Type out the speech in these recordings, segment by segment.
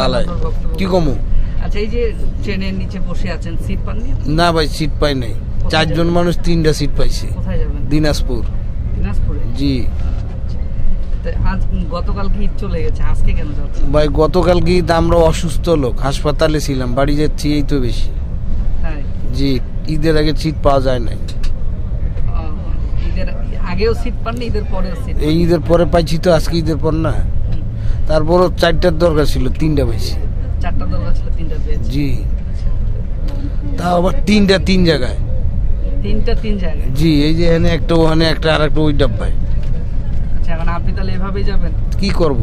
বালায় কি কমু। আচ্ছা, এই যে ট্রেনের নিচে বসে আছেন, সিট পাননি? না ভাই, সিট পাই নাই। 4 জন মানুষ 3টা সিট পাইছি। কোথায় যাবেন? দিনাজপুর। দিনাজপুরে? জি। আজ গতকাল কি ঈদ চলে গেছে, আজকে কেন যাচ্ছেন? ভাই গতকাল কি আমরা অসুস্থ লোক, হাসপাতালে ছিলাম, বাড়ি যাচ্ছি, এই তো বেশি। জি, ঈদের আগে সিট পাওয়া যায় নাই। ঈদের আগেও সিট পাননি, ঈদের পরেও সিট? এই ঈদের পরে পাইছি তো, আজকে ঈদের পর না। তারপরও 4টার দরকার ছিল, 3টা পাইছি। 4টার দরকার ছিল, 3টা পেয়েছি। জি, তাও আবার 3টা 3 জায়গায়। 3টা 3 জায়গায়? জি, এই যে এখানে একটা, ওখানে একটা, আর একটা ওই ডাব্বায়। আচ্ছা, এখন আপনি তাহলে এভাবেই যাবেন? কি করব,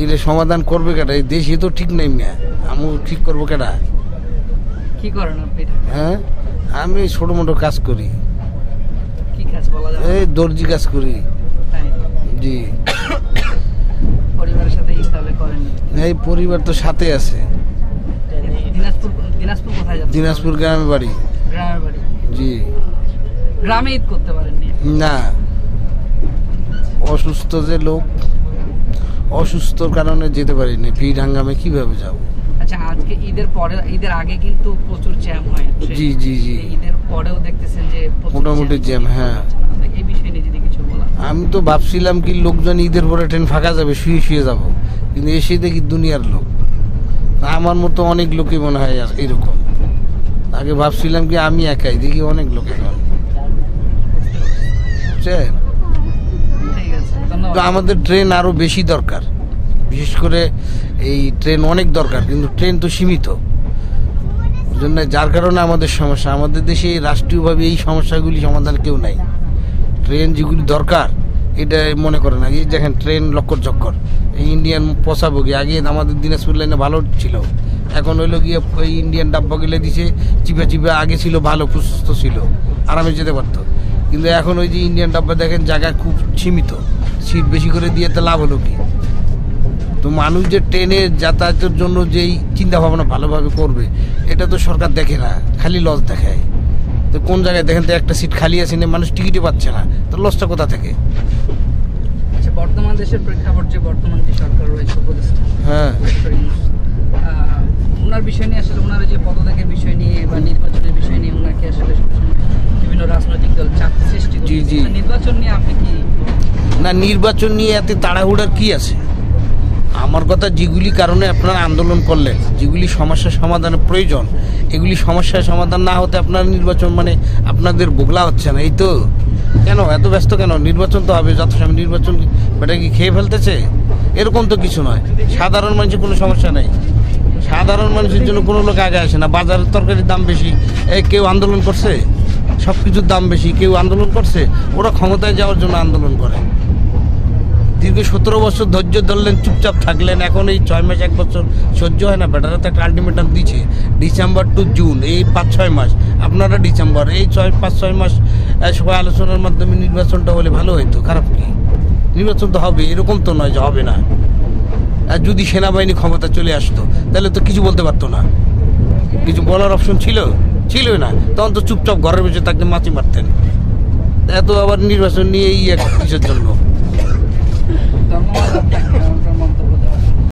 এর সমাধান করবে কেটা? এই দেশে তো ঠিক নাই মিয়া, আমি ঠিক করবো কেটা? কি করেন আপনি? হ্যাঁ, আমি ছোট মোটো কাজ করি। কি কাজ বলা যাবে? এই দর্জি কাজ করি। জি। পরিবারের সাথে ঈদ তাহলে করেন? এই পরিবার তো সাথে আছে। দিনাজপুর কোথায় যাচ্ছেন? দিনাজপুর গ্রামের বাড়ি। গ্রামের বাড়ি? জি। গ্রামে ঈদ করতে পারেননি? না, অসুস্থ যে লোক, অসুস্থর কারণে যেতে পারিনি। ভিড় হাঙ্গামে কিভাবে যাব? আচ্ছা, আজকে ঈদের পরে, ঈদের আগে কিন্তু প্রচুর জ্যাম হয়। জি জি জি। ঈদের পরেও দেখতেছেন যে মোটামুটি জ্যাম। হ্যাঁ, এই বিষয়ে নিয়ে যদি কিছু বলা। আমি তো ভাবছিলাম কি লোকজন ঈদের পরে ট্রেন ফাঁকা যাবে, শুয়ে শুয়ে যাব, কিন্তু এসে দেখি দুনিয়ার লোক। আমার মতো অনেক লোকই মনে হয় এরকম। আগে ভাবছিলাম কি আমি একাই, দেখি অনেক লোক এখন। তো আমাদের ট্রেন আরো বেশি দরকার, বিশেষ করে এই ট্রেন অনেক দরকার, কিন্তু ট্রেন তো সীমিত, জন্য যার কারণে আমাদের সমস্যা। আমাদের দেশে রাষ্ট্রীয়ভাবে এই সমস্যাগুলি সমাধান কেউ নাই। ট্রেন যেগুলি দরকার এটা মনে করে না। এই দেখেন ট্রেন লক্কর চক্কর, এই ইন্ডিয়ান পশাবগি। আগে আমাদের দিনাজপুর লাইনে ভালো ছিল, এখন হইলো গিয়ে ওই ইন্ডিয়ান ডাব্বা গেলে দিছে চিপা চিপা। আগে ছিল ভালো, প্রশস্ত ছিল, আরামে যেতে পারতো, কিন্তু এখন ওই যে ইন্ডিয়ান ডাব্বা দেখেন জায়গা খুব সীমিত, সিট বেশি করে দিয়ে তো লাভ হলো কি? তো মানুষ যে ট্রেনে যাতায়াতের জন্য যেই চিন্তা ভাবনা ভালোভাবে করবে, এটা তো সরকার দেখে না, খালি লস দেখায়। তো কোন জায়গায় দেখেন তো একটা সিট খালি আছে না, মানুষ টিকিটই পাচ্ছে না, তো লসটা কোথা থেকে? আচ্ছা, বর্তমান দেশের প্রেক্ষাপট যে বর্তমান যে সরকার রয়েছে, হ্যাঁ, ওনার বিষয় নিয়ে আসলে, ওনার যে পদত্যাগের বিষয় নিয়ে বা নির্বাচনের বিষয় নিয়ে ওনাকে আসলে সবসময় বিভিন্ন রাজনৈতিক দল চাপ সৃষ্টি করছে। নির্বাচন নিয়ে আপনি কি? না, নির্বাচন নিয়ে এত তাড়াহুড়ার কি আছে? আমার কথা, যেগুলি কারণে আপনারা আন্দোলন করলেন, যেগুলি সমস্যার সমাধানের প্রয়োজন, এগুলি সমস্যার সমাধান না হতে আপনার নির্বাচন মানে আপনাদের বোগলা হচ্ছে না, এই তো। কেন এত ব্যস্ত কেন? নির্বাচন তো হবে, যত সময় নির্বাচন বেটা কি খেয়ে ফেলতেছে? এরকম তো কিছু নয়। সাধারণ মানুষের কোনো সমস্যা নেই, সাধারণ মানুষের জন্য কোনো লোক আগে আসে না। বাজারের তরকারির দাম বেশি, কেউ আন্দোলন করছে? সব কিছুর দাম বেশি, কেউ আন্দোলন করছে? ওরা ক্ষমতায় যাওয়ার জন্য আন্দোলন করে। দীর্ঘ 17 বছর ধৈর্য ধরলেন, চুপচাপ থাকলেন, এখন এই 6 মাস 1 বছর সহ্য হয় না? বেটারা তো একটা আলটিমেটাম দিচ্ছে, ডিসেম্বর টু জুন, এই 5-6 মাস। আপনারা ডিসেম্বর, এই 5-6 মাস সবাই আলোচনার মাধ্যমে নির্বাচনটা হলে ভালো হইতো। খারাপ কি? নির্বাচন তো হবে, এরকম তো নয় যে হবে না। আর যদি সেনাবাহিনী ক্ষমতা চলে আসতো তাহলে তো কিছু বলতে পারতো না, কিছু বলার অপশন ছিলই না। তখন তো চুপচাপ ঘরের ভিতরে থাকতে মাছি মারতেন। এত আবার নির্বাচন নিয়ে এই এক কিসের জন্য?